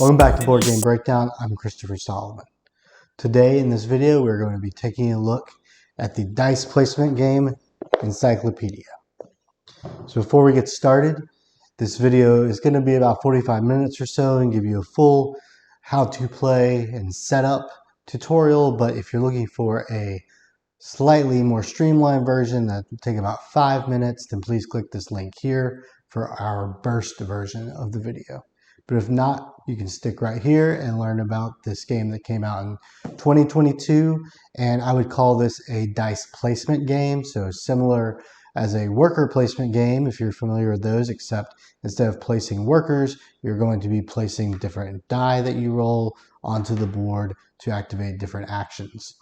Welcome back to Board Game Breakdown. I'm Kristofer Solomon. Today in this video we're going to be taking a look at the dice placement game Encyclopedia. So before we get started, this video is going to be about 45 minutes or so and give you a full how to play and setup tutorial, but if you're looking for a slightly more streamlined version that will take about 5 minutes, then please click this link here for our burst version of the video. But if not, you can stick right here and learn about this game that came out in 2022, and I would call this a dice placement game, so similar as a worker placement game if you're familiar with those, except instead of placing workers, you're going to be placing different die that you roll onto the board to activate different actions.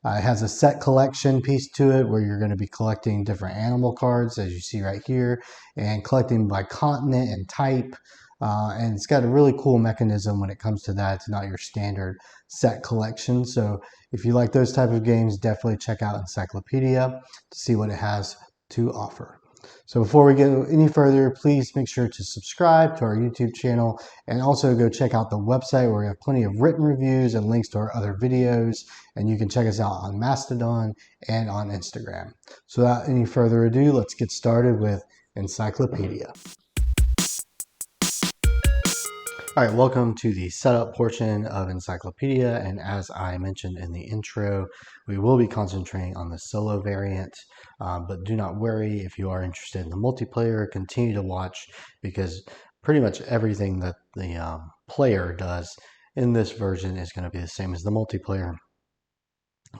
It has a set collection piece to it where you're going to be collecting different animal cards, as you see right here, and collecting by continent and type. And it's got a really cool mechanism when it comes to that. It's not your standard set collection. So if you like those type of games, definitely check out Encyclopedia to see what it has to offer. So before we go any further, please make sure to subscribe to our YouTube channel and also go check out the website where we have plenty of written reviews and links to our other videos. And you can check us out on Mastodon and on Instagram. So without any further ado, let's get started with Encyclopedia. All right, welcome to the setup portion of Encyclopedia, and as I mentioned in the intro, we will be concentrating on the solo variant, but do not worry if you are interested in the multiplayer. Continue to watch because pretty much everything that the player does in this version is going to be the same as the multiplayer.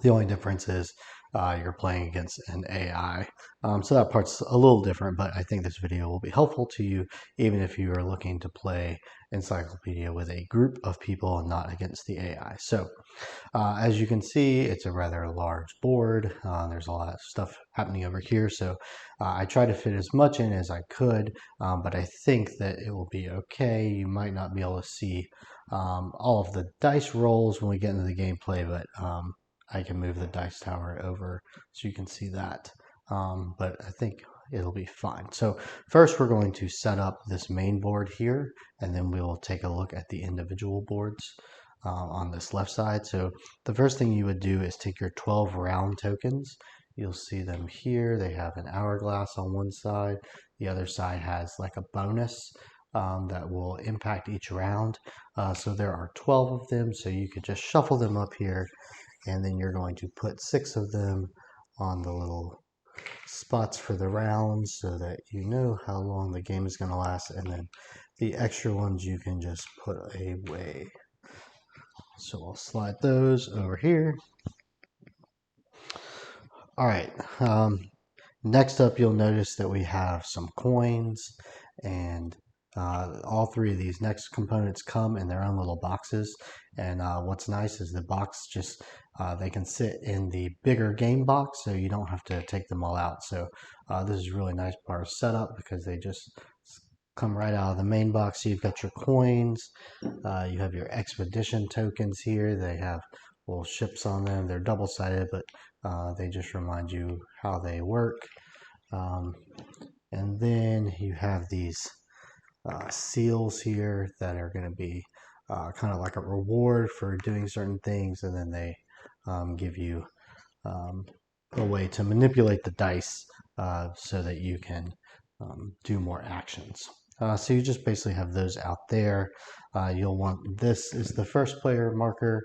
The only difference is you're playing against an AI. So that part's a little different, but I think this video will be helpful to you even if you are looking to play Encyclopedia with a group of people and not against the AI. So as you can see, it's a rather large board. There's a lot of stuff happening over here. So I try to fit as much in as I could, but I think that it will be okay. You might not be able to see all of the dice rolls when we get into the gameplay, but I can move the dice tower over so you can see that, but I think it'll be fine. So first we're going to set up this main board here, and then we will take a look at the individual boards on this left side. So the first thing you would do is take your 12 round tokens. You'll see them here. They have an hourglass on one side. The other side has like a bonus that will impact each round. So there are 12 of them, so you could just shuffle them up here, and then you're going to put 6 of them on the little spots for the rounds so that you know how long the game is going to last, and then the extra ones you can just put away. So I'll slide those over here. All right, next up you'll notice that we have some coins, and all 3 of these next components come in their own little boxes. And what's nice is the box just they can sit in the bigger game box, so you don't have to take them all out. So this is a really nice part of setup because they just come right out of the main box. So you've got your coins, you have your expedition tokens here. They have little ships on them. They're double-sided, but they just remind you how they work. And then you have these seals here that are going to be kind of like a reward for doing certain things, and then they give you a way to manipulate the dice so that you can do more actions. So you just basically have those out there. You'll want, this is the first player marker,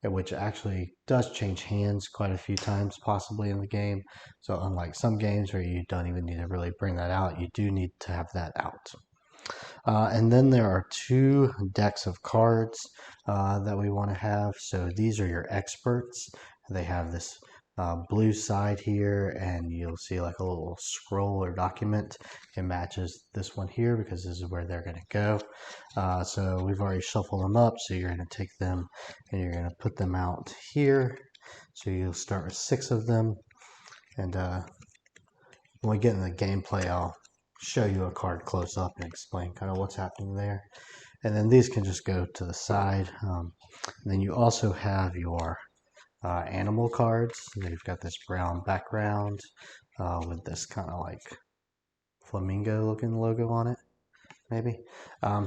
which actually does change hands quite a few times possibly in the game. So unlike some games where you don't even need to really bring that out, you do need to have that out. And then there are 2 decks of cards that we want to have. So these are your experts. They have this blue side here, and you'll see like a little scroll or document. It matches this one here because this is where they're going to go. So we've already shuffled them up, so you're going to take them and you're going to put them out here. So you'll start with 6 of them, and when we get in the gameplay, I'll show you a card close up and explain kind of what's happening there. And then these can just go to the side. And then you also have your animal cards. They've got this brown background with this kind of like flamingo looking logo on it. maybe.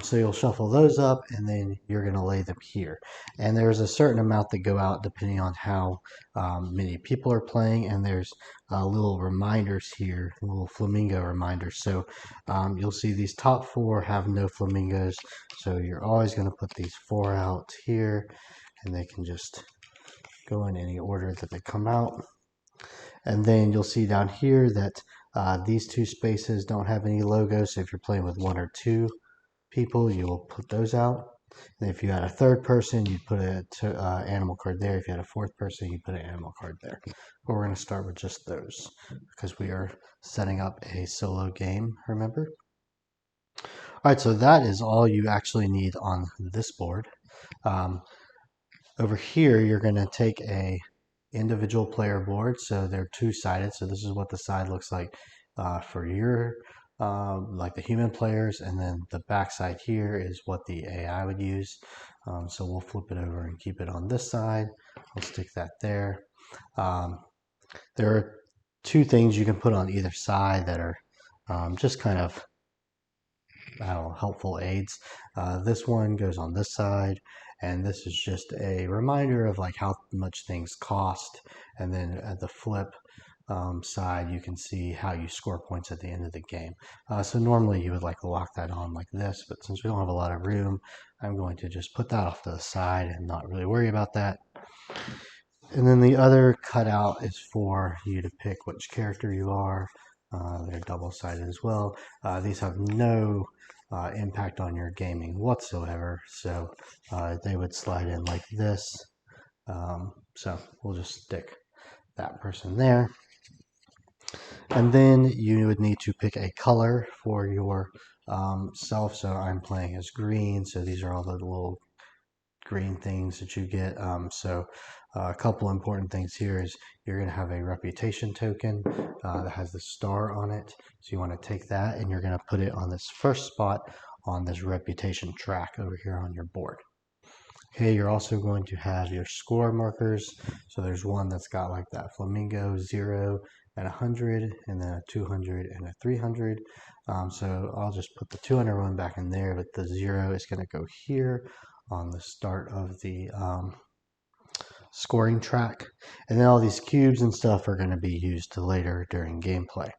So you'll shuffle those up and then you're going to lay them here. And there's a certain amount that go out depending on how many people are playing. And there's little reminders here, little flamingo reminders. So you'll see these top 4 have no flamingos. So you're always going to put these 4 out here and they can just go in any order that they come out. And then you'll see down here that these 2 spaces don't have any logos. So if you're playing with 1 or 2 people, you will put those out. And if you had a 3rd person, you'd put an animal card there. If you had a 4th person, you put an animal card there. But we're going to start with just those because we are setting up a solo game, remember? All right, so that is all you actually need on this board. Over here, you're going to take a individual player board. So they're 2-sided. So this is what the side looks like for your like the human players, and then the back side here is what the AI would use. So we'll flip it over and keep it on this side. I'll stick that there. There are 2 things you can put on either side that are just kind of helpful aids. This one goes on this side, and this is just a reminder of like how much things cost. And then at the flip side, you can see how you score points at the end of the game. So normally you would like lock that on like this, but since we don't have a lot of room, I'm going to just put that off to the side and not really worry about that. And then the other cutout is for you to pick which character you are. They're double-sided as well. These have no impact on your gaming whatsoever, so they would slide in like this. So we'll just stick that person there. And then you would need to pick a color for your self. So I'm playing as green, so these are all the little green things that you get. So a couple important things here is you're going to have a reputation token that has the star on it. So you want to take that and you're going to put it on this first spot on this reputation track over here on your board. Okay, you're also going to have your score markers. So there's one that's got like that flamingo 0 and 100, and then a 200 and a 300. So I'll just put the 200 one back in there, but the 0 is going to go here on the start of the scoring track. And then all these cubes and stuff are going to be used later during gameplay.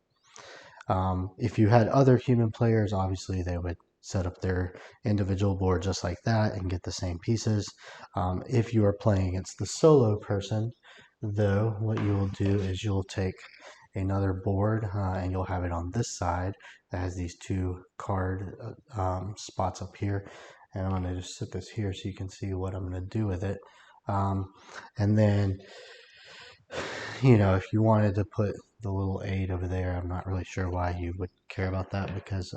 If you had other human players, obviously they would set up their individual board just like that and get the same pieces. If you are playing against the solo person, though, what you will do is you'll take another board and you'll have it on this side that has these 2 card spots up here. And I'm going to just set this here so you can see what I'm going to do with it. And then, you know, if you wanted to put the little aid over there, I'm not really sure why you would care about that, because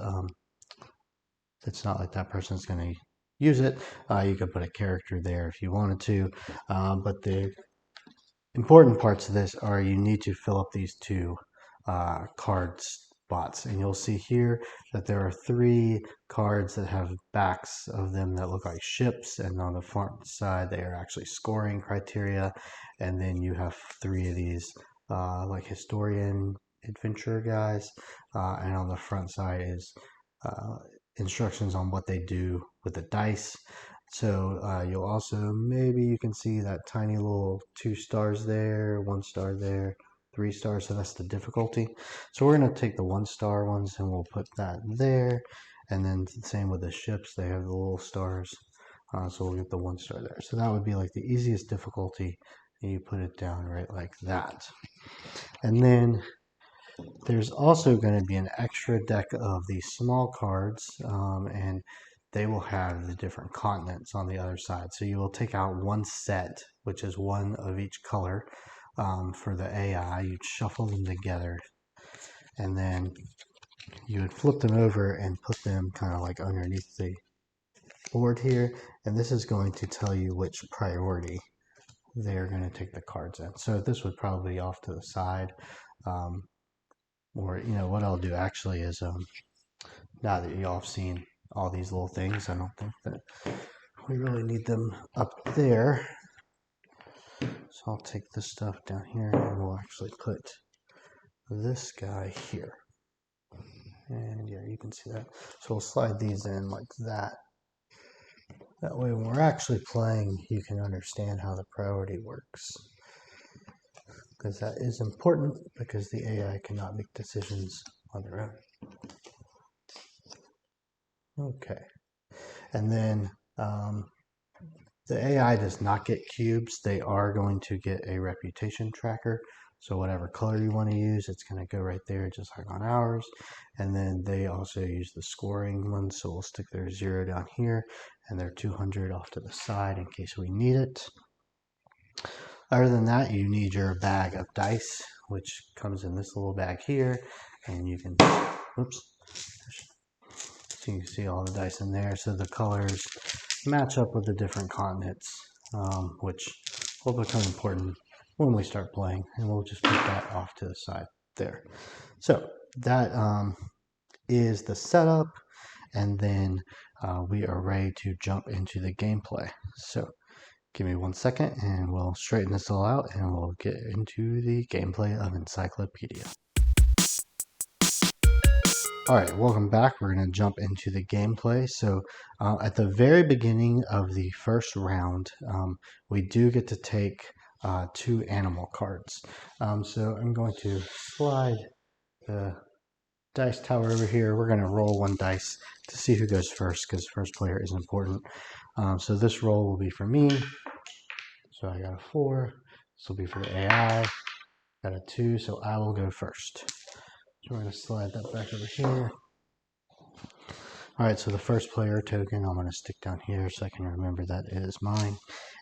it's not like that person's going to use it. You could put a character there if you wanted to, but the important parts of this are you need to fill up these 2 card spots, and you'll see here that there are 3 cards that have backs of them that look like ships, and on the front side they are actually scoring criteria. And then you have 3 of these like historian adventure guys, and on the front side is instructions on what they do with the dice. So you'll also, maybe you can see that tiny little 2 stars there, 1 star there, 3 stars, so that's the difficulty. So we're going to take the 1-star ones and we'll put that there. And then same with the ships, they have the little stars, so we'll get the 1 star there. So that would be like the easiest difficulty, and you put it down right like that. And then there's also going to be an extra deck of these small cards, and they will have the different continents on the other side. So you will take out 1 set, which is 1 of each color for the AI. You'd shuffle them together, and then you would flip them over and put them kind of like underneath the board here. And this is going to tell you which priority they're going to take the cards in. So this would probably be off to the side. Or, you know, what I'll do actually is, now that y'all have seen all these little things, I don't think that we really need them up there. So I'll take this stuff down here and we'll actually put this guy here. And yeah, you can see that. So we'll slide these in like that. That way when we're actually playing, you can understand how the priority works. Because that is important, because the AI cannot make decisions on their own. Okay. And then the AI does not get cubes. They are going to get a reputation tracker. So whatever color you want to use, it's going to go right there, just like on ours. And then they also use the scoring ones. So we'll stick their 0 down here and their 200 off to the side in case we need it. Other than that, you need your bag of dice, which comes in this little bag here. And you can, oops, so you can see all the dice in there. So the colors match up with the different continents, which will become important when we start playing. And we'll just put that off to the side there. So that is the setup. And then we are ready to jump into the gameplay. So give me 1 second and we'll straighten this all out and we'll get into the gameplay of Encyclopedia. All right, welcome back. We're going to jump into the gameplay. So at the very beginning of the first round, we do get to take 2 animal cards. So I'm going to slide the dice tower over here. We're going to roll 1 dice to see who goes first, because first player is important. So this roll will be for me. So I got a 4. This will be for the AI. Got a 2, so I will go first. So we're going to slide that back over here. All right, so the first player token I'm going to stick down here so I can remember that is mine.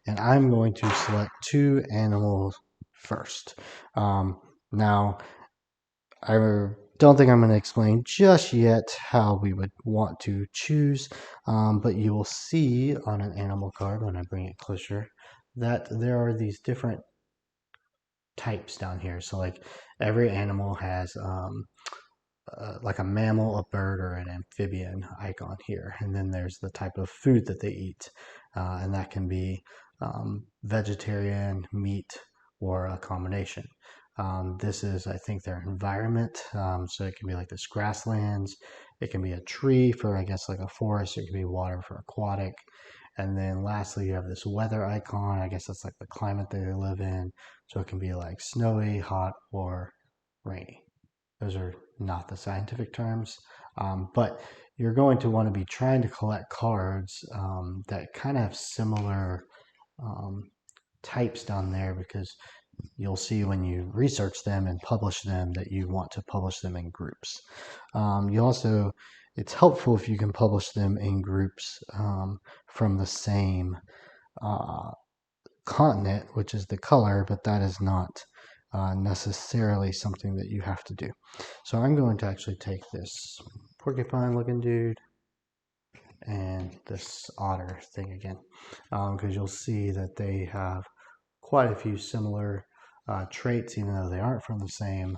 And I'm going to select 2 animals first. Now, I don't think I'm going to explain just yet how we would want to choose, but you will see on an animal card when I bring it closer that there are these different types down here. So like every animal has like a mammal, a bird, or an amphibian icon here. And then there's the type of food that they eat. And that can be vegetarian, meat, or a combination. This is, I think, their environment. So it can be like this grasslands. It can be a tree for, I guess, like a forest. It can be water for aquatic. And then lastly, you have this weather icon. I guess that's like the climate that they live in. So it can be like snowy, hot, or rainy. Those are not the scientific terms, but you're going to want to be trying to collect cards that kind of have similar types down there, because you'll see when you research them and publish them that you want to publish them in groups. You also, it's helpful if you can publish them in groups from the same continent, which is the color, but that is not necessarily something that you have to do. So I'm going to actually take this porcupine looking dude and this otter thing again, because you'll see that they have quite a few similar traits, even though they aren't from the same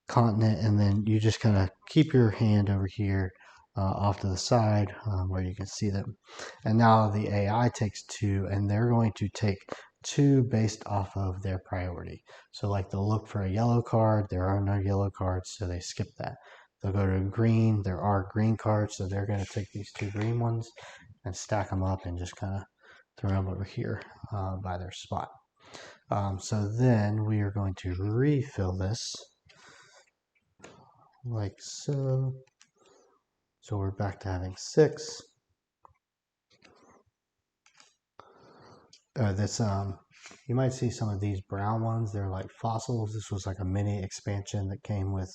continent. And then you just kind of keep your hand over here off to the side where you can see them. And now the AI takes 2, and they're going to take 2 based off of their priority. So like they'll look for a yellow card, there are no yellow cards, so they skip that. They'll go to green, there are green cards, so they're going to take these 2 green ones and stack them up and just kind of throw them over here by their spot. So then we are going to refill this like so. So we're back to having 6. You might see some of these brown ones. They're like fossils. This was like a mini expansion that came with,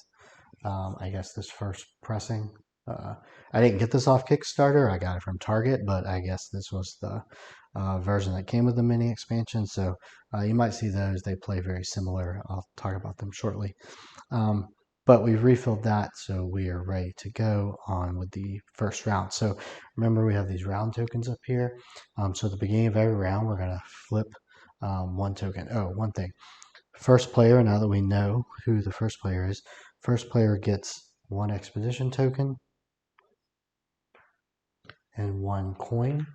I guess, this first pressing. I didn't get this off Kickstarter. I got it from Target, but I guess this was the version that came with the mini expansion. So you might see those. They play very similar. I'll talk about them shortly. But we've refilled that, so we are ready to go on with the first round. So remember, we have these round tokens up here. So at the beginning of every round, we're going to flip 1 token. Oh, one thing. First player, now that we know who the first player is, first player gets 1 expedition token and 1 coin.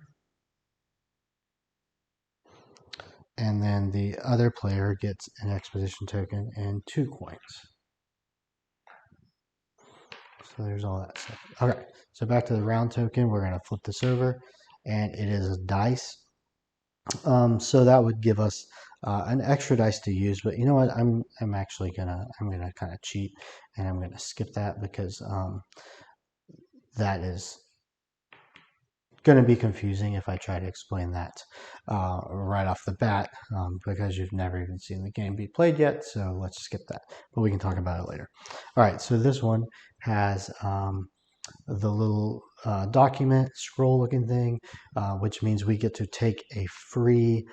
And then the other player gets an expedition token and 2 coins. So there's all that stuff. Okay, so back to the round token. We're going to flip this over, and it is a dice. So that would give us an extra dice to use. But you know what? I'm actually I'm gonna kind of cheat, and I'm gonna skip that because that is going to be confusing if I try to explain that right off the bat because you've never even seen the game be played yet. So let's skip that, but we can talk about it later. All right, so this one has the little document scroll looking thing, which means we get to take a free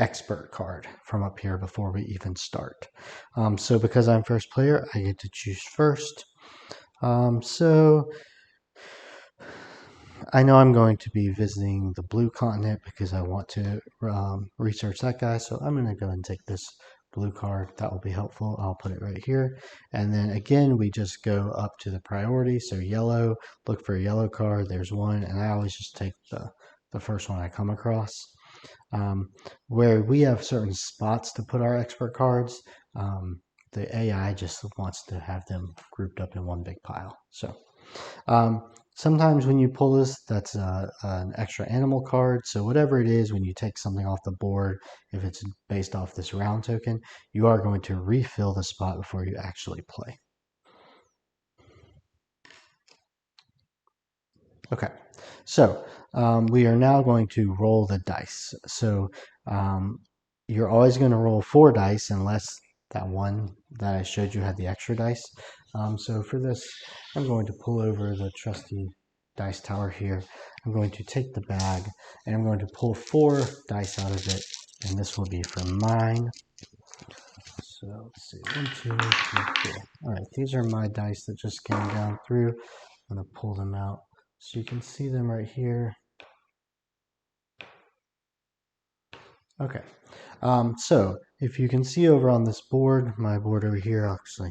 expert card from up here before we even start. So because I'm first player, I get to choose first. So I know I'm going to be visiting the blue continent because I want to research that guy. So I'm going to go and take this blue card. That will be helpful. I'll put it right here. And then again, we just go up to the priority. So yellow, look for a yellow card. There's one. And I always just take the first one I come across. Where we have certain spots to put our expert cards, the AI just wants to have them grouped up in one big pile. So sometimes when you pull this, that's an extra animal card. So whatever it is, when you take something off the board, if it's based off this round token, you are going to refill the spot before you actually play. Okay, so we are now going to roll the dice. So you're always going to roll 4 dice unless that one that I showed you had the extra dice. So for this, I'm going to pull over the trusty dice tower here. I'm going to take the bag and I'm going to pull 4 dice out of it, and this will be for mine. So let's see, 1, 2, 3, 4. All right, these are my dice that just came down through. I'm going to pull them out so you can see them right here. Okay, so if you can see over on this board, my board over here, I'll actually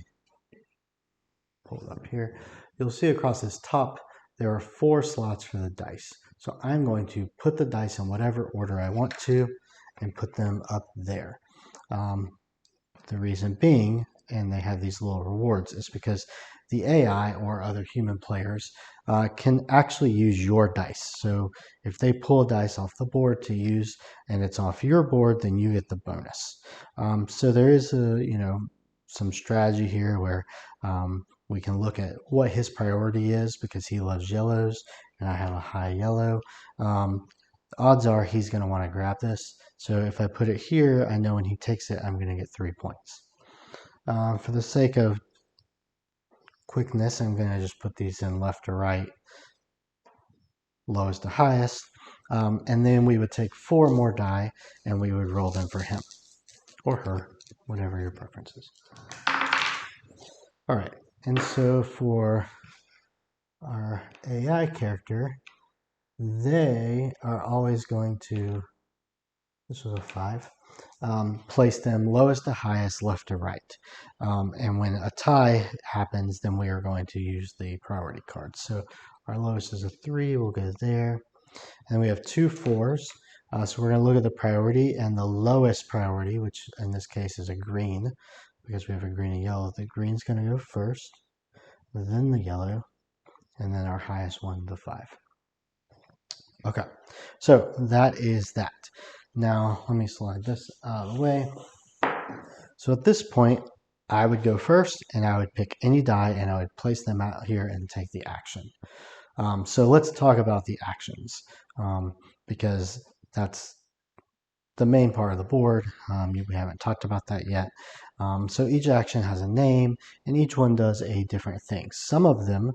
pull it up here. You'll see across this top, there are 4 slots for the dice. So I'm going to put the dice in whatever order I want to and put them up there. The reason being, and they have these little rewards, is because the AI or other human players can actually use your dice. So if they pull a dice off the board to use and it's off your board, then you get the bonus. So there is some strategy here where we can look at what his priority is because he loves yellows and I have a high yellow. Odds are he's going to want to grab this. So if I put it here, I know when he takes it, I'm going to get 3 points. For the sake of quickness, I'm going to just put these in left to right, lowest to highest. And then we would take 4 more die and we would roll them for him or her, whatever your preference is. All right. And so for our AI character, they are always going to, this was a 5, place them lowest to highest, left to right. And when a tie happens, then we are going to use the priority card. So our lowest is a 3, we'll go there. And we have 2 4s. So we're going to look at the priority and the lowest priority, which in this case is a green, because we have a green and yellow. The green's going to go first, then the yellow, and then our highest one, the 5. Okay, so that is that. Now, let me slide this out of the way. So at this point, I would go first, and I would pick any die, and I would place them out here and take the action. So let's talk about the actions, because that's the main part of the board. We haven't talked about that yet. So each action has a name, and each one does a different thing. Some of them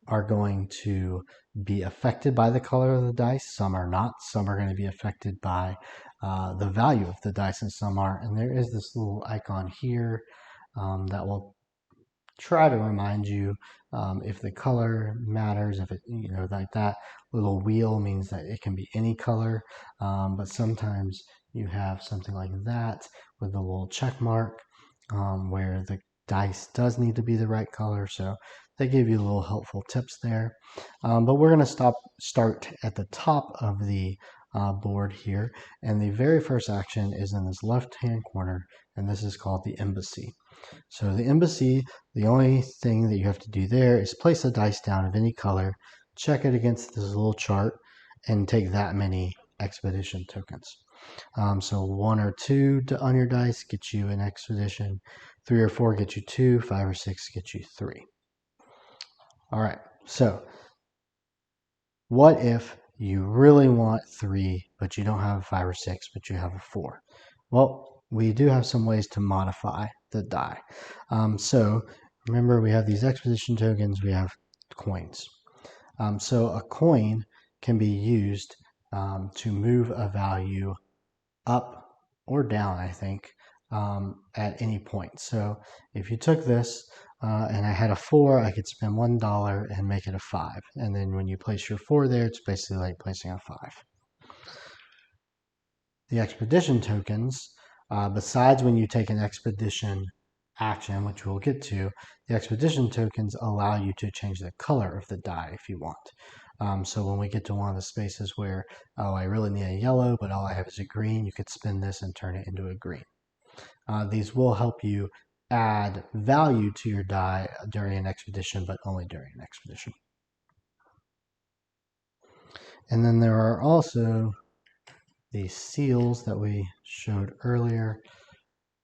are going to be affected by the color of the dice. Some are not. Some are going to be affected by the value of the dice, and some aren't. And there is this little icon here that will try to remind you if the color matters, if it, like that little wheel means that it can be any color, but sometimes you have something like that with a little check mark where the dice does need to be the right color. So they give you little helpful tips there. But we're going to start at the top of the board here. And the very first action is in this left-hand corner, and this is called the embassy. So the embassy, the only thing that you have to do there is place a dice down of any color, check it against this little chart, and take that many expedition tokens. So 1 or 2 on your dice gets you an expedition, 3 or 4 get you 2, 5 or 6 get you 3. All right, so what if you really want 3, but you don't have a 5 or 6, but you have a 4? Well, we do have some ways to modify the die. So remember, we have these expedition tokens, we have coins. So a coin can be used to move a value up or down, I think, at any point. So if you took this and I had a 4, I could spend $1 and make it a 5. And then when you place your 4 there, it's basically like placing a 5. The expedition tokens, besides when you take an expedition action, which we'll get to, the expedition tokens allow you to change the color of the die if you want. So when we get to one of the spaces where, oh, I really need a yellow, but all I have is a green, you could spin this and turn it into a green. These will help you add value to your die during an expedition, but only during an expedition. And then there are also these seals that we showed earlier.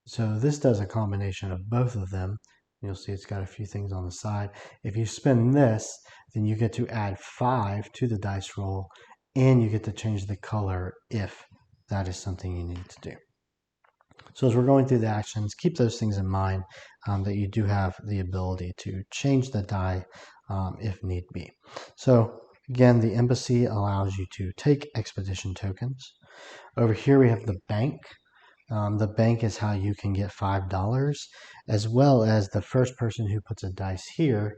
So this does a combination of both of them. You'll see it's got a few things on the side. If you spin this, then you get to add 5 to the dice roll, and you get to change the color if that is something you need to do. So as we're going through the actions, keep those things in mind, that you do have the ability to change the die if need be. So again, the embassy allows you to take expedition tokens. Over here we have the bank. The bank is how you can get $5, as well as the first person who puts a dice here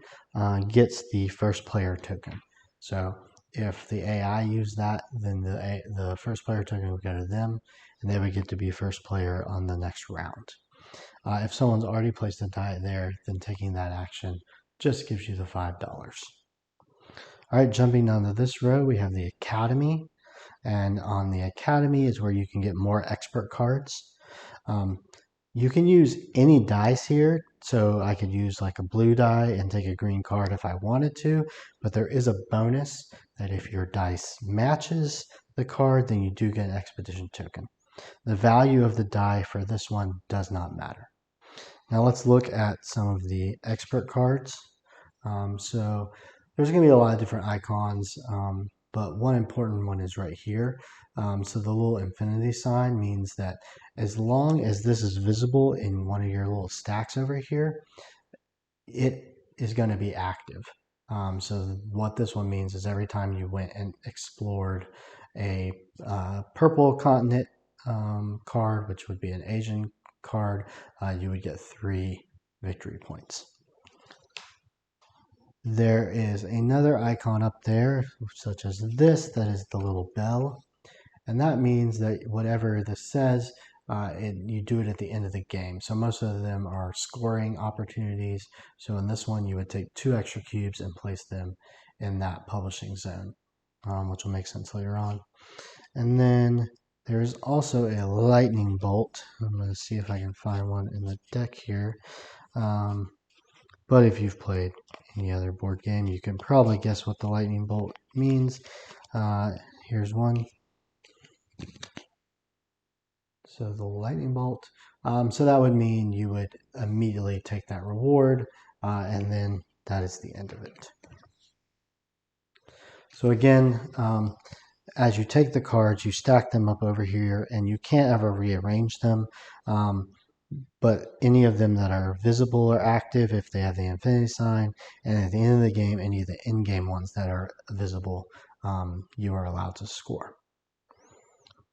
gets the first player token. So if the AI used that, then the first player token would go to them, and they would get to be first player on the next round. If someone's already placed a die there, then taking that action just gives you the $5. All right, jumping down to this row, we have the Academy. And on the Academy is where you can get more expert cards. You can use any dice here. So I could use like a blue die and take a green card if I wanted to. But there is a bonus that if your dice matches the card, then you do get an expedition token. The value of the die for this one does not matter. Now let's look at some of the expert cards. So there's going to be a lot of different icons. But one important one is right here. So the little infinity sign means that as long as this is visible in one of your little stacks over here, it is going to be active. So what this one means is every time you went and explored a purple continent card, which would be an Asian card, you would get 3 victory points. There is another icon up there, such as this, that is the little bell. And that means that whatever this says, you do it at the end of the game. So most of them are scoring opportunities. So in this one, you would take 2 extra cubes and place them in that publishing zone, which will make sense later on. And then there's also a lightning bolt. I'm going to see if I can find one in the deck here. But if you've played any other board game, you can probably guess what the lightning bolt means. Here's one. So the lightning bolt. So that would mean you would immediately take that reward, and then that is the end of it. So again, as you take the cards, you stack them up over here, and you can't ever rearrange them. But any of them that are visible are active if they have the infinity sign, and at the end of the game, any of the in-game ones that are visible, you are allowed to score.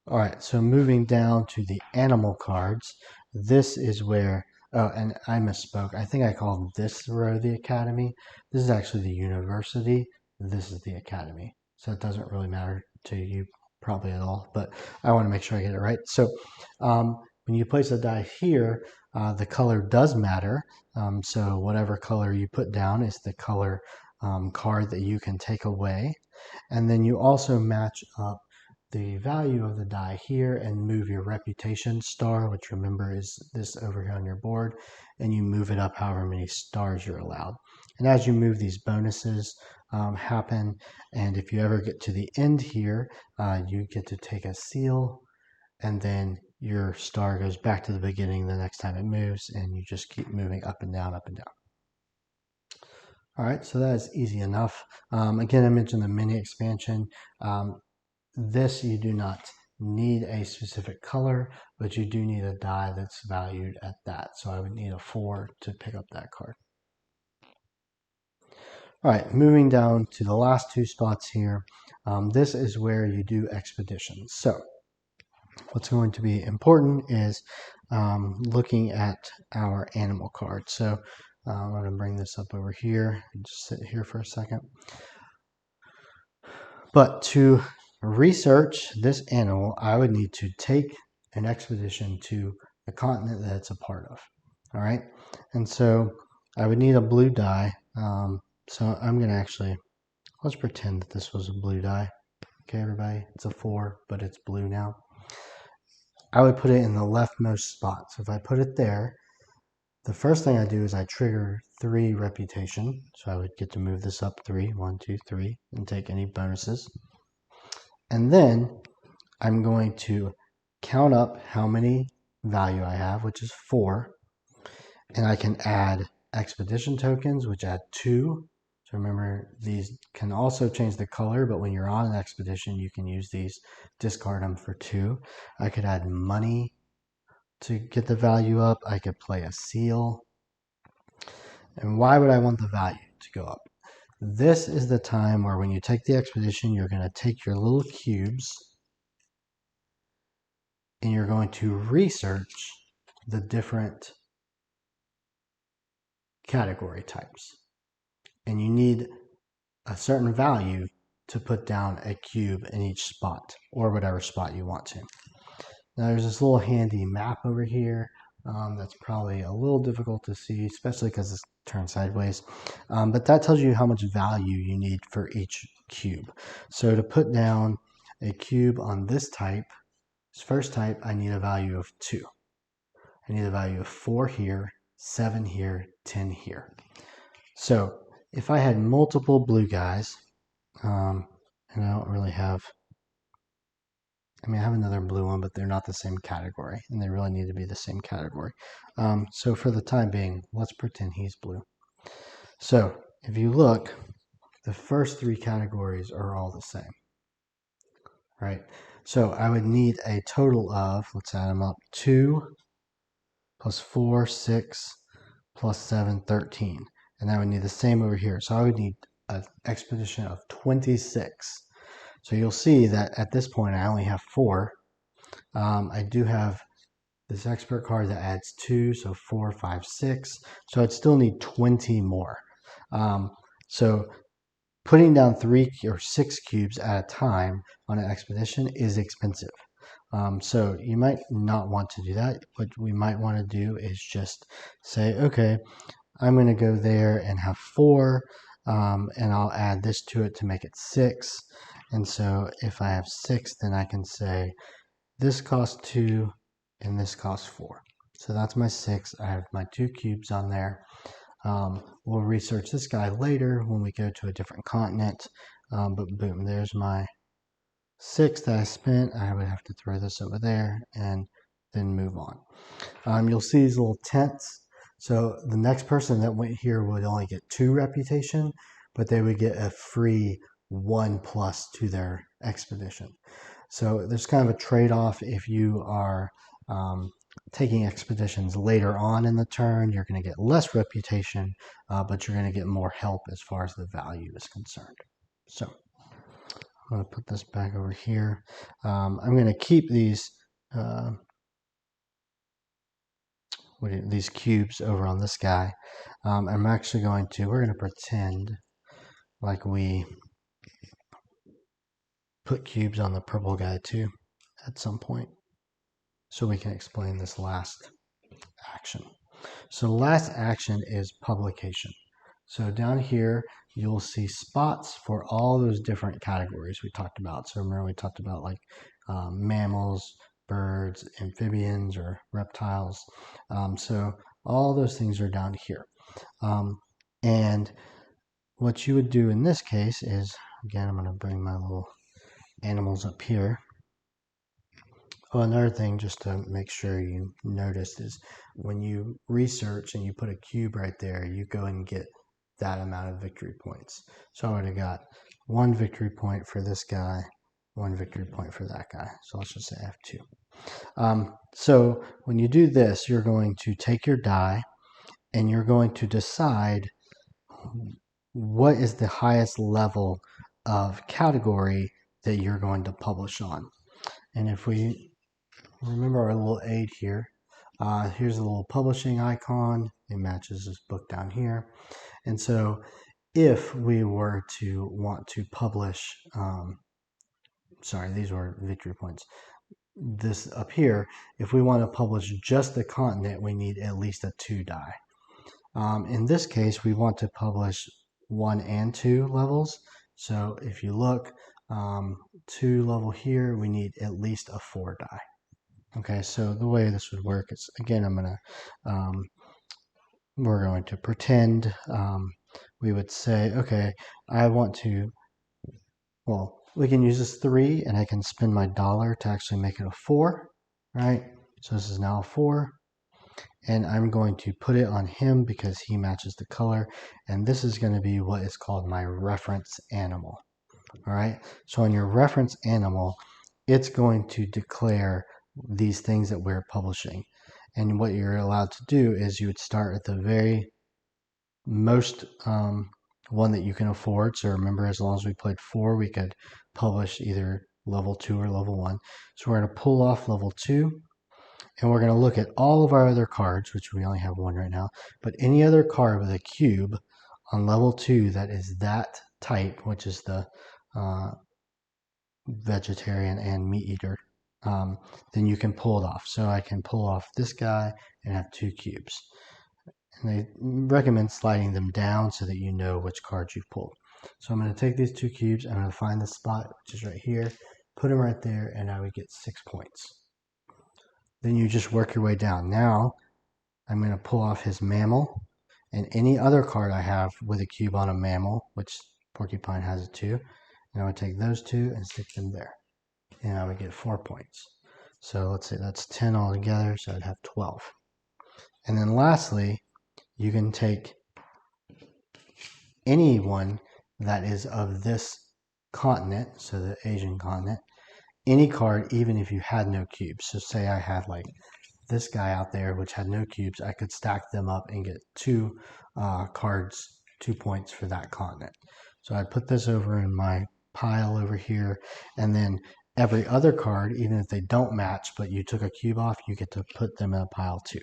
All right, so moving down to the animal cards, this is where, oh, and I misspoke. I think I called this row the Academy. This is actually the University. This is the Academy. So it doesn't really matter to you probably at all, but I want to make sure I get it right. So when you place a die here, the color does matter. So whatever color you put down is the color card that you can take away. And then you also match up the value of the die here and move your reputation star, which remember is this over here on your board, and you move it up however many stars you're allowed. And as you move, these bonuses happen, and if you ever get to the end here, you get to take a seal, and then your star goes back to the beginning the next time it moves, and you just keep moving up and down, up and down. All right, so that is easy enough. Again, I mentioned the mini expansion. This you do not need a specific color, but you do need a die that's valued at that. So I would need a 4 to pick up that card. All right, moving down to the last two spots here. This is where you do expeditions. So what's going to be important is looking at our animal card. So I'm going to bring this up over here and just sit here for a second. But to research this animal, I would need to take an expedition to the continent that it's a part of. All right. And so I would need a blue die. So I'm going to actually, let's pretend that this was a blue die. Okay, everybody, it's a 4, but it's blue now. I would put it in the leftmost spot. So if I put it there, the first thing I do is I trigger 3 reputation. So I would get to move this up 3, 1, 2, 3, and take any bonuses. And then I'm going to count up how many value I have, which is 4. And I can add expedition tokens, which add 2. So remember, these can also change the color, but when you're on an expedition, you can use these, discard them for 2. I could add money to get the value up. I could play a seal. And why would I want the value to go up? This is the time where when you take the expedition, you're going to take your little cubes and you're going to research the different category types. And you need a certain value to put down a cube in each spot, or whatever spot you want to. Now there's this little handy map over here that's probably a little difficult to see, especially because it's turned sideways. But that tells you how much value you need for each cube. So to put down a cube on this type, this first type, I need a value of 2. I need a value of 4 here, 7 here, 10 here. So if I had multiple blue guys, and I don't really have, I have another blue one, but they're not the same category, and they really need to be the same category. So for the time being, let's pretend he's blue. So if you look, the first 3 categories are all the same, right? So I would need a total of, let's add them up, 2 plus 4, 6, plus 7, 13. And I would need the same over here. So I would need an expedition of 26. So you'll see that at this point, I only have 4. I do have this expert card that adds 2, so 4, 5, 6. So I'd still need 20 more. So putting down 3 or 6 cubes at a time on an expedition is expensive. So you might not want to do that. What we might want to do is just say, okay, I'm going to go there and have 4, and I'll add this to it to make it 6. And so if I have 6, then I can say this costs 2 and this costs 4. So that's my 6. I have my 2 cubes on there. We'll research this guy later when we go to a different continent. But boom, there's my 6 that I spent. I would have to throw this over there and then move on. You'll see these little tents. So the next person that went here would only get 2 reputation, but they would get a free 1+ to their expedition. So there's kind of a trade-off. If you are taking expeditions later on in the turn, you're going to get less reputation, but you're going to get more help as far as the value is concerned. So I'm going to put this back over here. I'm going to keep these cubes over on this guy. I'm actually we're going to pretend like we put cubes on the purple guy too at some point, so we can explain this last action. So the last action is publication. So down here, you'll see spots for all those different categories we talked about. So remember we talked about like mammals, birds, amphibians, or reptiles. So all those things are down here. And what you would do in this case is, again, I'm going to bring my little animals up here. Oh, another thing just to make sure you noticed is when you research and you put a cube right there, you go and get that amount of victory points. So I would have got 1 victory point for this guy, 1 victory point for that guy. So let's just say I have 2. So when you do this, you're going to take your die and you're going to decide what is the highest level of category that you're going to publish on. And if we remember our little aid here, here's a little publishing icon. It matches this book down here. And so if we were to want to publish, sorry, these were victory points. This up here, if we want to publish just the continent, we need at least a 2 die. In this case, we want to publish 1 and 2 levels. So if you look, 2 level here, we need at least a 4 die. Okay, so the way this would work is, again, we're going to pretend we would say, okay, I want to, well, we can use this 3 and I can spend my dollar to actually make it a 4, right? So this is now a 4. And I'm going to put it on him because he matches the color. And this is going to be what is called my reference animal. All right. So on your reference animal, it's going to declare these things that we're publishing. And what you're allowed to do is you would start at the very most one that you can afford. So remember, as long as we played 4, we could publish either level 2 or level 1. So we're going to pull off level 2. And we're going to look at all of our other cards, which we only have 1 right now, but any other card with a cube on level 2 that is that type, which is the vegetarian and meat eater, then you can pull it off. So I can pull off this guy and have 2 cubes. And they recommend sliding them down so that you know which cards you've pulled. So I'm going to take these 2 cubes, I'm going to find the spot, which is right here, put them right there, and I would get 6 points. Then you just work your way down. Now, I'm going to pull off his mammal and any other card I have with a cube on a mammal, which Porcupine has it too. And I would take those 2 and stick them there. And I would get 4 points. So let's say that's 10 altogether, so I'd have 12. And then lastly, you can take anyone that is of this continent, so the Asian continent, any card, even if you had no cubes. So say I had like this guy out there, which had no cubes, I could stack them up and get 2 cards, 2 points for that continent. So I'd put this over in my pile over here, and then every other card, even if they don't match, but you took a cube off, you get to put them in a pile too.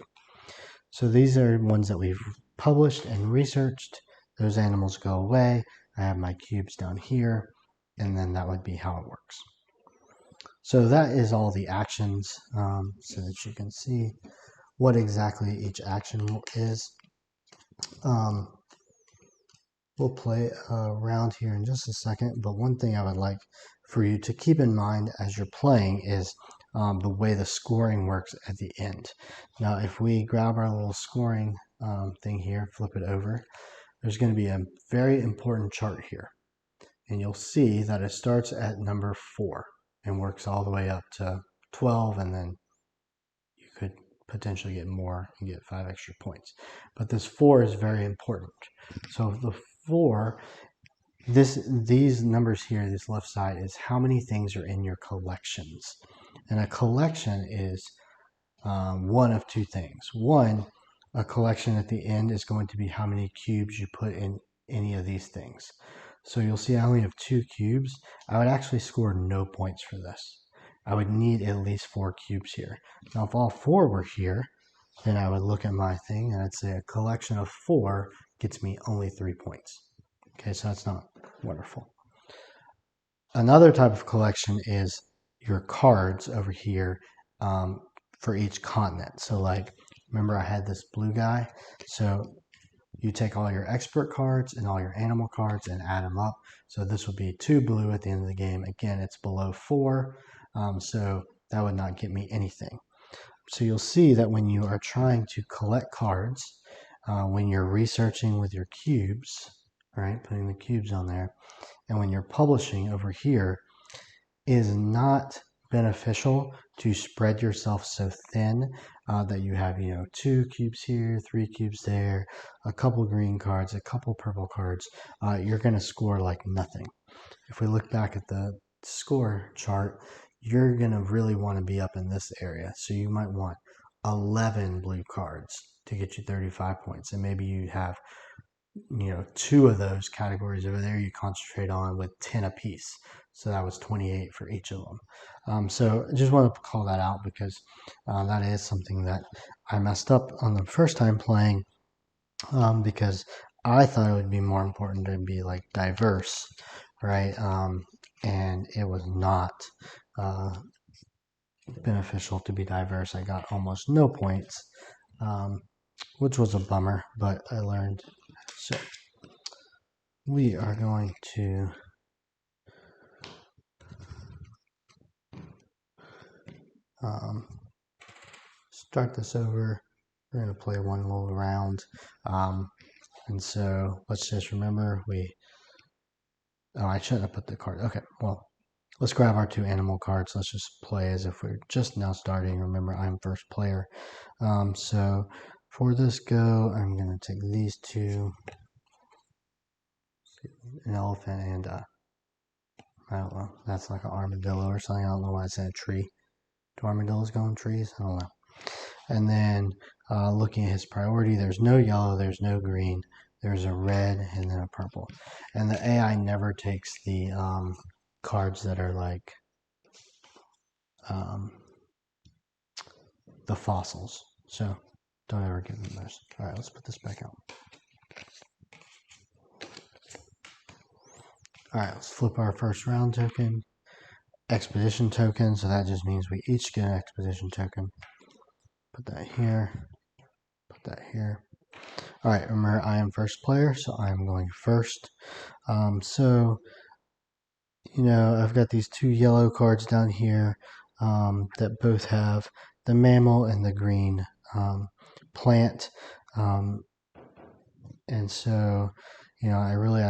So these are ones that we've published and researched. Those animals go away. I have my cubes down here, and then that would be how it works. So that is all the actions, so that you can see what exactly each action is. We'll play around here in just a second, but one thing I would like for you to keep in mind as you're playing is the way the scoring works at the end. Now, if we grab our little scoring thing here, flip it over, there's going to be a very important chart here. And you'll see that it starts at number 4 and works all the way up to 12, and then you could potentially get more and get 5 extra points. But this 4 is very important. So the 4, these numbers here, this left side, is how many things are in your collections. And a collection is one of 2 things. One, a collection at the end is going to be how many cubes you put in any of these things. So you'll see I only have 2 cubes. I would actually score no points for this. I would need at least 4 cubes here. Now, if all 4 were here, then I would look at my thing and I'd say a collection of 4 gets me only 3 points. Okay, so that's not wonderful. Another type of collection is your cards over here for each continent. So like, remember I had this blue guy? So you take all your expert cards and all your animal cards and add them up. So this would be 2 blue at the end of the game. Again, it's below 4, so that would not get me anything. So you'll see that when you are trying to collect cards, when you're researching with your cubes, right, putting the cubes on there, and when you're publishing over here, is not beneficial to spread yourself so thin that you have, 2 cubes here, 3 cubes there, a couple green cards, a couple purple cards. You're going to score like nothing. If we look back at the score chart, you're going to really want to be up in this area. So you might want 11 blue cards to get you 35 points. And maybe you have, 2 of those categories over there you concentrate on with 10 apiece. So that was 28 for each of them. So I just want to call that out because that is something that I messed up on the first time playing, because I thought it would be more important to be like diverse, right? And it was not beneficial to be diverse. I got almost no points, which was a bummer, but I learned. So we are going to start this over. We're going to play one little round. And so let's just remember I shouldn't have put the card. Okay, well, let's grab our 2 animal cards. Let's just play as if we're just now starting. Remember, I'm first player. So for this go, I'm going to take these 2, an elephant and I don't know, that's like an armadillo or something. I don't know why I said a tree. Do armadillos go in trees? I don't know. And then looking at his priority, there's no yellow, there's no green, there's a red, and then a purple. And the AI never takes the cards that are like the fossils. So don't ever give them those. All right, let's put this back out. All right, let's flip our first round token. Expedition token, so that just means we each get an expedition token. Put that here, put that here. All right, remember I am first player, so I'm going first. So, I've got these 2 yellow cards down here that both have the mammal and the green plant. And so, I really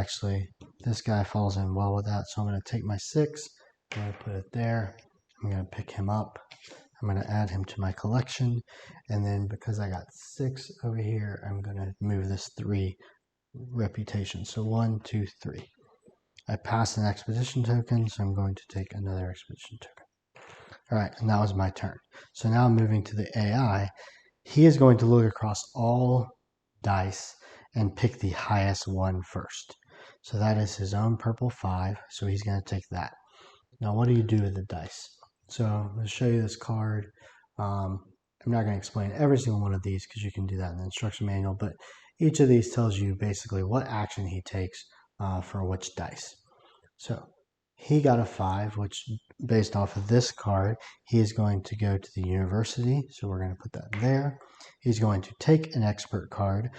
this guy falls in well with that. So I'm going to take my 6, I'm going to put it there. I'm going to pick him up. I'm going to add him to my collection. And then because I got 6 over here, I'm going to move this 3 reputation. So 1, 2, 3. I passed an expedition token, so I'm going to take another expedition token. All right, and that was my turn. So now moving to the AI, he is going to look across all dice and pick the highest one first. So that is his own purple 5, so he's going to take that. Now what do you do with the dice? So I'm going to show you this card. I'm not going to explain every single one of these because you can do that in the instruction manual, but each of these tells you basically what action he takes for which dice. So he got a 5, which based off of this card, he is going to go to the university. So we're going to put that there. He's going to take an expert card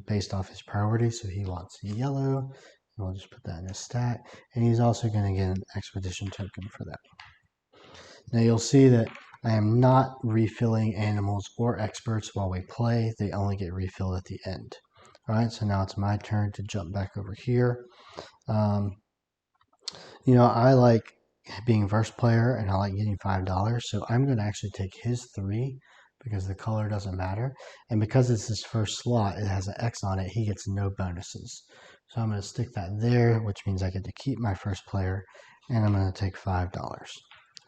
based off his priority. So he wants yellow. And we'll just put that in his stat. And he's also going to get an expedition token for that. Now you'll see that I am not refilling animals or experts while we play. They only get refilled at the end. All right, so now it's my turn to jump back over here. I like being first player and I like getting $5. So I'm going to actually take his 3 because the color doesn't matter. And because it's his first slot, it has an X on it. He gets no bonuses. So I'm going to stick that there, which means I get to keep my first player. And I'm going to take $5.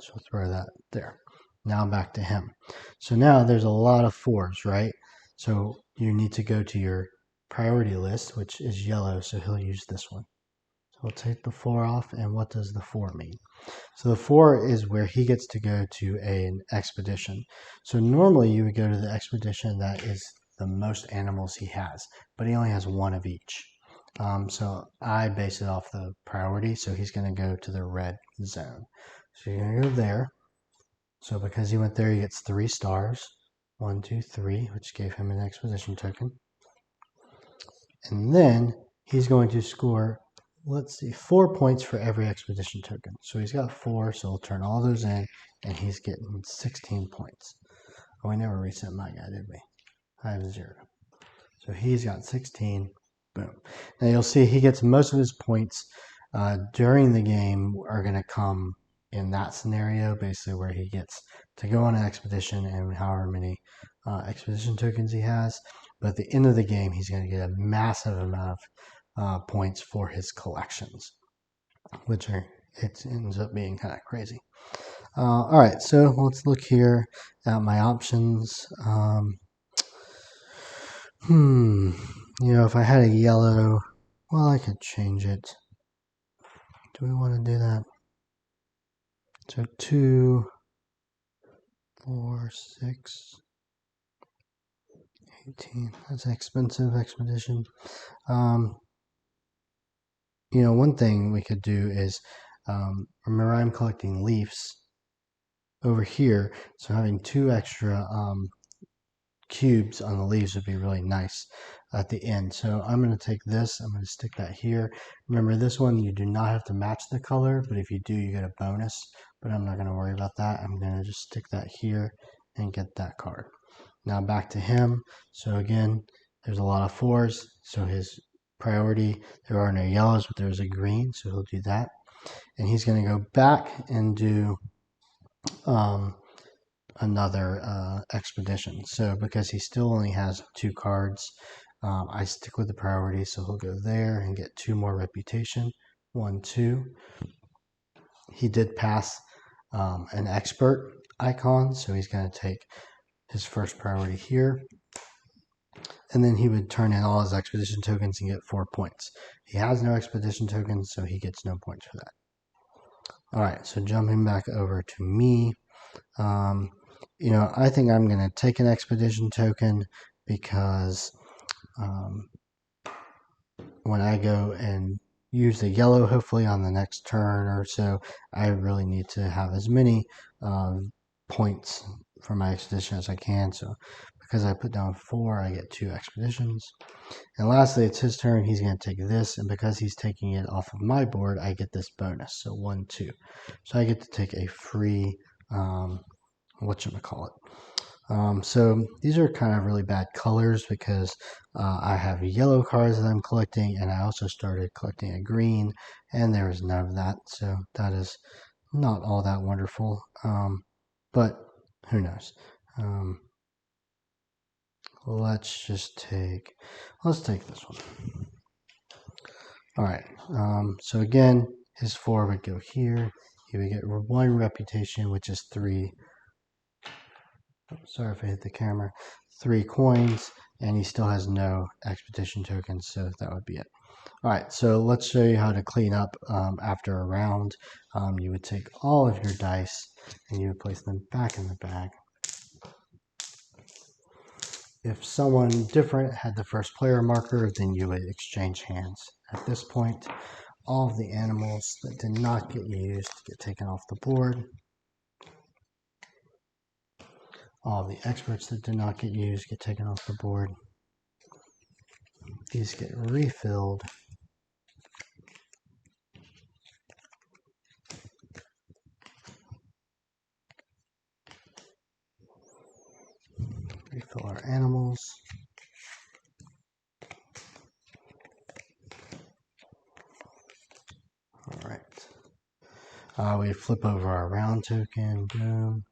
So I'll throw that there. Now back to him. So now there's a lot of 4s, right? So you need to go to your priority list, which is yellow. So he'll use this one. We'll take the 4 off, and what does the 4 mean? So the 4 is where he gets to go to an expedition. So normally you would go to the expedition that is the most animals he has, but he only has 1 of each. So I base it off the priority, so he's going to go to the red zone. So you're going to go there. So because he went there, he gets 3 stars. 1, 2, 3, which gave him an expedition token. And then he's going to score, let's see, 4 points for every expedition token. So he's got 4, so we'll turn all those in, and he's getting 16 points. Oh, we never reset my guy, did we? I have 0. So he's got 16. Boom. Now you'll see he gets most of his points during the game are going to come in that scenario, basically where he gets to go on an expedition and however many expedition tokens he has. But at the end of the game, he's going to get a massive amount of points for his collections, which it ends up being kind of crazy. All right, so let's look here at my options. If I had a yellow, well, I could change it. Do we want to do that? So 2, 4, 6, 18. That's an expensive expedition. One thing we could do is, remember I'm collecting leaves over here, so having 2 extra cubes on the leaves would be really nice at the end. So I'm going to take this, I'm going to stick that here. Remember this one, you do not have to match the color, but if you do, you get a bonus, but I'm not going to worry about that. I'm going to just stick that here and get that card. Now back to him. So again, there's a lot of 4s, so his priority, there are no yellows, but there's a green, so he'll do that. And he's going to go back and do another expedition. So because he still only has 2 cards, I stick with the priority, so he'll go there and get 2 more reputation. 1, 2. He did pass an expert icon, so he's going to take his first priority here. And then he would turn in all his expedition tokens and get 4 points. He has no expedition tokens, so he gets no points for that. All right, so jumping back over to me. I think I'm going to take an expedition token because when I go and use the yellow, hopefully on the next turn or so, I really need to have as many points for my expedition as I can. So because I put down 4, I get 2 expeditions. And lastly, it's his turn. He's going to take this, and because he's taking it off of my board, I get this bonus. So 1, 2. So I get to take a free whatchamacallit. So these are kind of really bad colors because I have yellow cards that I'm collecting, and I also started collecting a green, and there is none of that. So that is not all that wonderful, but who knows? Let's take this one. All right. So again, his 4 would go here. He would get 1 reputation, which is 3. Sorry if I hit the camera. 3 coins, and he still has no expedition tokens, so that would be it. All right, so let's show you how to clean up after a round. You would take all of your dice and you would place them back in the bag. If someone different had the first player marker, then you would exchange hands. At this point, all of the animals that did not get used get taken off the board. All the experts that did not get used get taken off the board. These get refilled. Refill our animals. All right. We flip over our round token. Boom.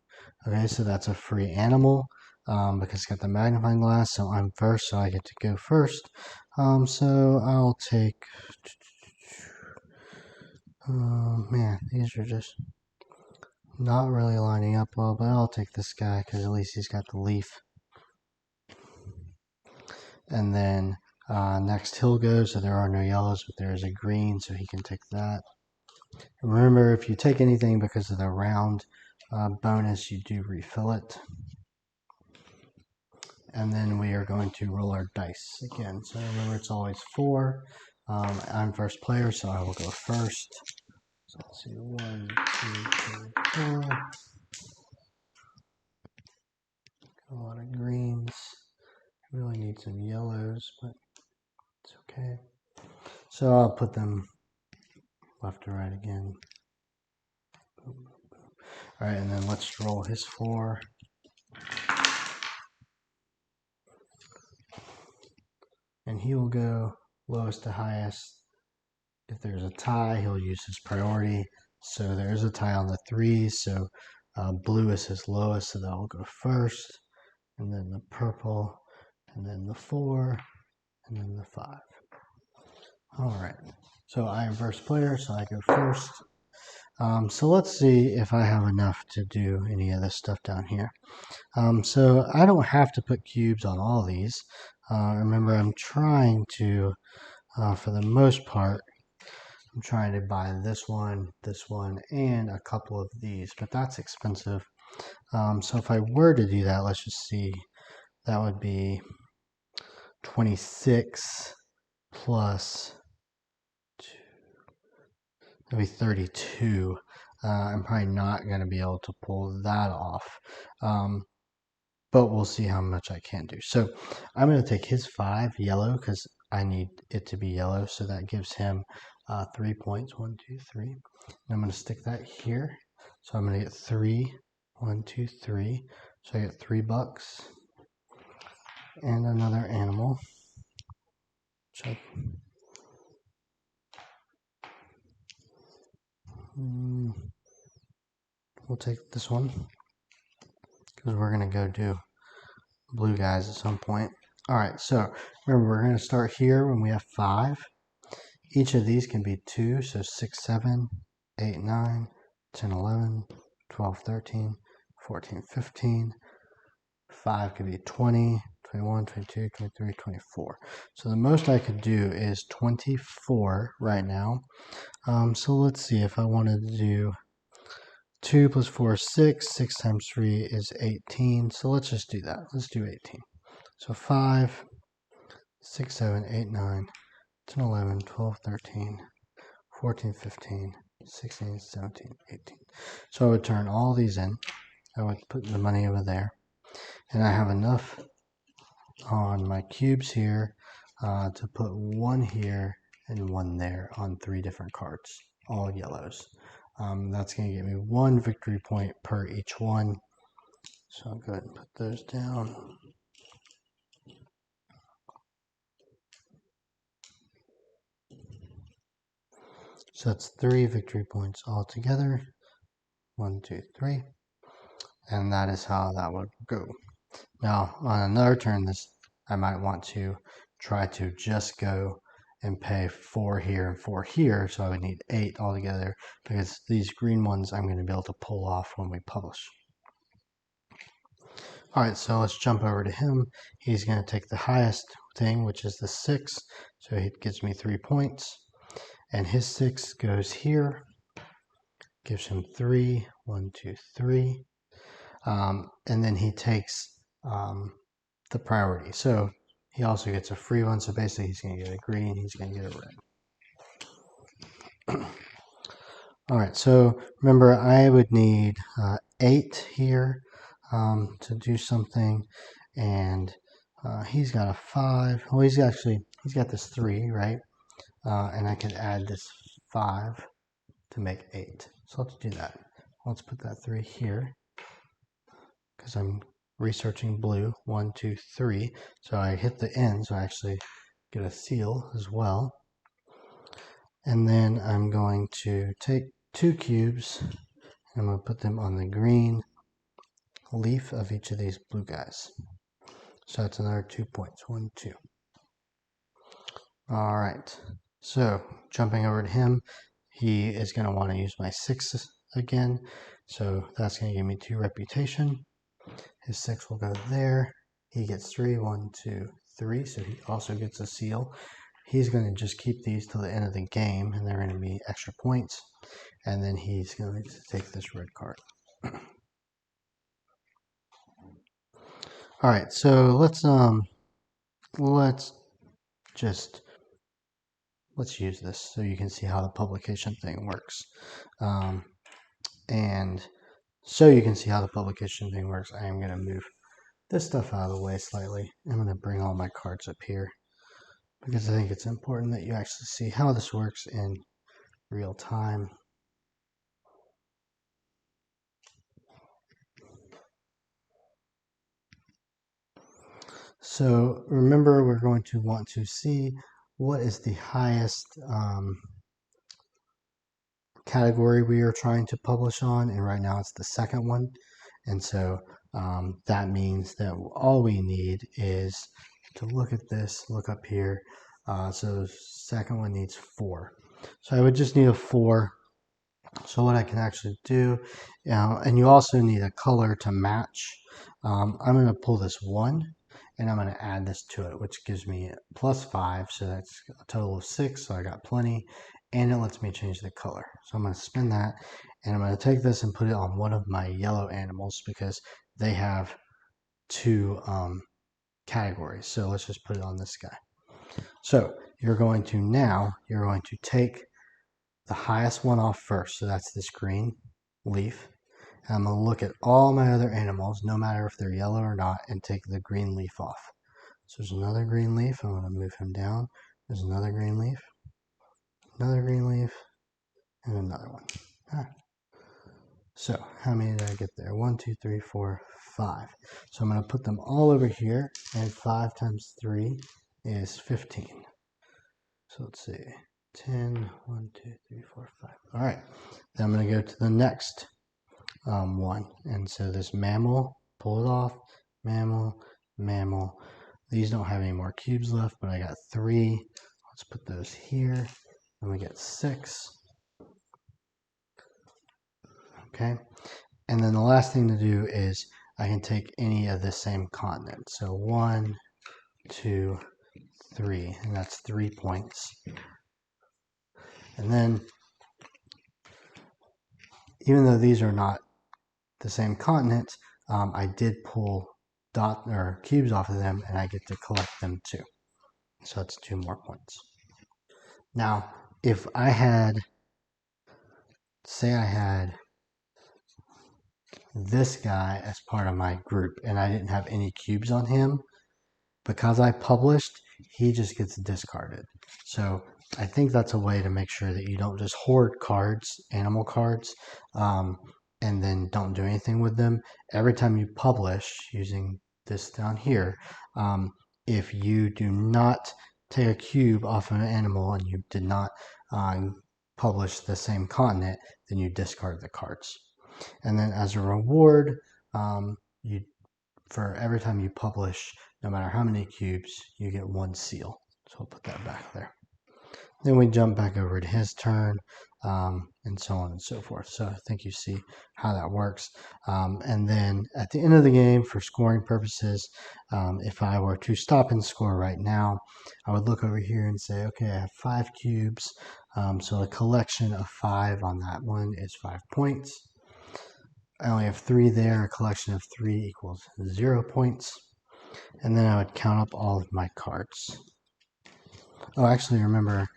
Okay, so that's a free animal because it's got the magnifying glass. So I'm first, so I get to go first. So I'll take. Man, these are just not really lining up well, but I'll take this guy because at least he's got the leaf. And then next he'll go, so there are no yellows, but there is a green, so he can take that. Remember, if you take anything because of the round bonus, you do refill it. And then we are going to roll our dice again. So remember, it's always 4. I'm first player, so I will go first. So let's see, 1, 2, 3, 4. A lot of greens. Really need some yellows, but it's Okay. So I'll put them left to right again. All right, and then let's roll his 4. And he will go lowest to highest. If there's a tie, he'll use his priority. So there's a tie on the 3s. So blue is his lowest, so that will go first. And then the purple, and then the 4, and then the 5. All right. So I am first player, so I go first. So let's see if I have enough to do any of this stuff down here. So I don't have to put cubes on all these. Remember, I'm trying to, for the most part, I'm trying to buy this one, and a couple of these, but that's expensive. So if I were to do that, let's just see, that would be 26 plus 2, that'd be 32. I'm probably not going to be able to pull that off. But we'll see how much I can do. So I'm going to take his 5 yellow because I need it to be yellow. So that gives him 3 points. 1, 2, 3. And I'm going to stick that here. So I'm going to get 3. 1, 2, 3. So I get $3 and another animal. We'll take this one because we're going to go do blue guys at some point. All right, so remember, we're going to start here when we have 5. Each of these can be 2, so 6, 7, 8, 9, 10, 11, 12, 13, 14, 15. 5 could be 20, 21, 22, 23, 24. So the most I could do is 24 right now. So let's see if I wanted to do 2 plus 4 is 6. 6 times 3 is 18. So let's just do that. Let's do 18. So 5, 6, 7, 8, 9, 10, 11, 12, 13, 14, 15, 16, 17, 18. So I would turn all these in. I would put the money over there. And I have enough on my cubes here to put 1 here and 1 there on 3 different cards, all yellows. That's going to give me 1 victory point per each one. So I'll go ahead and put those down. So that's 3 victory points altogether. 1, 2, 3. And that is how that would go. Now, on another turn, I might want to try to just go and pay 4 here and 4 here, so I would need 8 altogether, because these green ones I'm going to be able to pull off when we publish. All right, so let's jump over to him. He's going to take the highest thing, which is the 6, so he gives me 3 points. And his 6 goes here, gives him 3, 1, 2, 3. And then he takes the priority. So he also gets a free one. So basically he's going to get a green, he's going to get a red. All right, so remember I would need 8 here to do something. And he's got a 5. Well, he's got this 3, right? And I can add this 5 to make 8. So let's do that. Let's put that 3 here because I'm researching blue. 1, 2, 3. So I hit the end, so I actually get a seal as well. And then I'm going to take 2 cubes and I'm going to put them on the green leaf of each of these blue guys. So that's another 2 points. 1, 2. All right. So jumping over to him, he is going to want to use my 6 again. So that's going to give me 2 reputation. His 6 will go there. He gets 3, 1, 2, 3. So he also gets a seal. He's going to just keep these till the end of the game, and they're going to be extra points. And then he's going to take this red card. All right, so let's use this so you can see how the publication thing works. And so you can see how the publication thing works, I am going to move this stuff out of the way slightly. I'm going to bring all my cards up here. because I think it's important that you actually see how this works in real time. So remember, we're going to want to see what is the highest category we are trying to publish on, and right now it's the second one. And so that means that all we need is to look at this, look up here. So the second one needs 4. So I would just need a 4. So what I can actually do, and you also need a color to match. I'm going to pull this 1 and I'm going to add this to it, which gives me +5. So that's a total of 6. So I got plenty, and it lets me change the color. So I'm going to spin that, and I'm going to take this and put it on one of my yellow animals because they have 2 categories. So let's just put it on this guy. So you're going to take the highest one off first. So that's this green leaf. And I'm going to look at all my other animals, no matter if they're yellow or not, and take the green leaf off. So there's another green leaf. I'm going to move him down. There's another green leaf, and another one. All right. So how many did I get there? 1, 2, 3, 4, 5. So I'm going to put them all over here, and 5 times 3 is 15. So let's see. 10, 1, 2, 3, 4, 5. All right. Then I'm going to go to the next one. And so this mammal, pull it off, mammal, mammal. These don't have any more cubes left, but I got 3. Let's put those here. And we get 6. Okay. And then the last thing to do is I can take any of the same continent. So 1, 2, 3, and that's 3 points. And then, even though these are not the same continent, I did pull cubes off of them, and I get to collect them too. So that's 2 more points. Now, if I had, say I had this guy as part of my group, and I didn't have any cubes on him, because I published, he just gets discarded. So I think that's a way to make sure that you don't just hoard cards, animal cards, and then don't do anything with them. Every time you publish using this down here, if you do not take a cube off of an animal and you did not publish the same continent, then you discard the cards. And then as a reward, for every time you publish, no matter how many cubes, you get 1 seal. So we'll put that back there. Then we jump back over to his turn, and so on and so forth. So I think you see how that works. And then at the end of the game, for scoring purposes, if I were to stop and score right now, I would look over here and say, okay, I have 5 cubes. So a collection of 5 on that one is 5 points. I only have 3 there. A collection of 3 equals 0 points. And then I would count up all of my cards. Oh, actually, remember,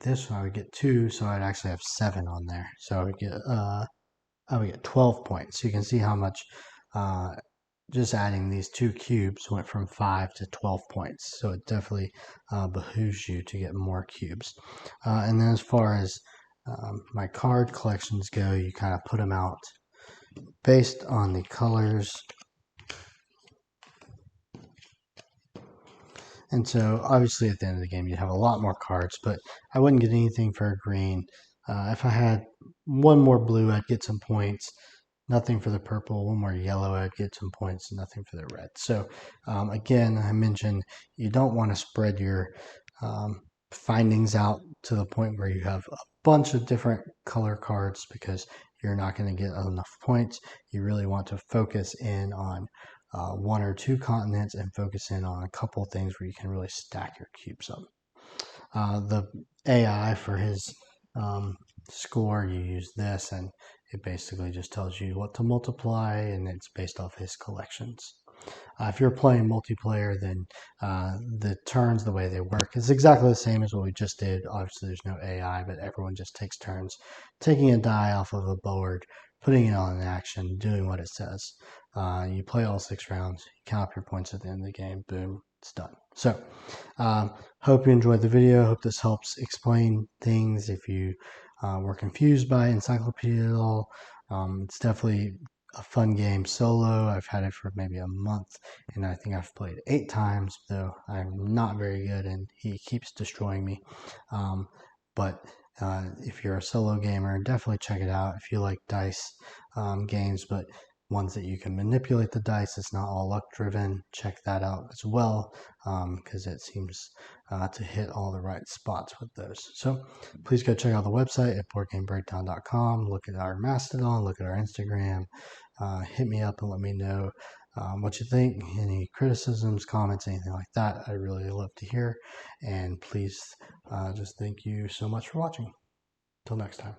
this one I would get 2, so I'd actually have 7 on there. So I would get 12 points. So you can see how much just adding these 2 cubes went from 5 to 12 points. So it definitely behooves you to get more cubes. And then as far as my card collections go, you kind of put them out based on the colors. And so obviously at the end of the game you'd have a lot more cards, but I wouldn't get anything for a green. If I had 1 more blue, I'd get some points. Nothing for the purple. 1 more yellow, I'd get some points. Nothing for the red. So again, I mentioned you don't want to spread your findings out to the point where you have a bunch of different color cards, because you're not going to get enough points. You really want to focus in on 1 or 2 continents and focus in on a couple of things where you can really stack your cubes up. The AI for his score, you use this, and it basically just tells you what to multiply, and it's based off his collections. If you're playing multiplayer, then the turns, the way they work, is exactly the same as what we just did. Obviously, there's no AI, but everyone just takes turns taking a die off of a board, putting it on an action, doing what it says. You play all 6 rounds, you count up your points at the end of the game, boom, it's done. So hope you enjoyed the video. Hope this helps explain things if you were confused by Encyclopedia at all. It's definitely a fun game solo. I've had it for maybe a month, and I think I've played 8 times, though I'm not very good, and he keeps destroying me. But if you're a solo gamer, definitely check it out. If you like dice games, but ones that you can manipulate the dice, it's not all luck driven, check that out as well, because it seems to hit all the right spots with those. So please go check out the website at boardgamebreakdown.com. Look at our Mastodon, look at our Instagram, hit me up and let me know what you think, any criticisms, comments, anything like that. I really love to hear. And please just thank you so much for watching. Till next time.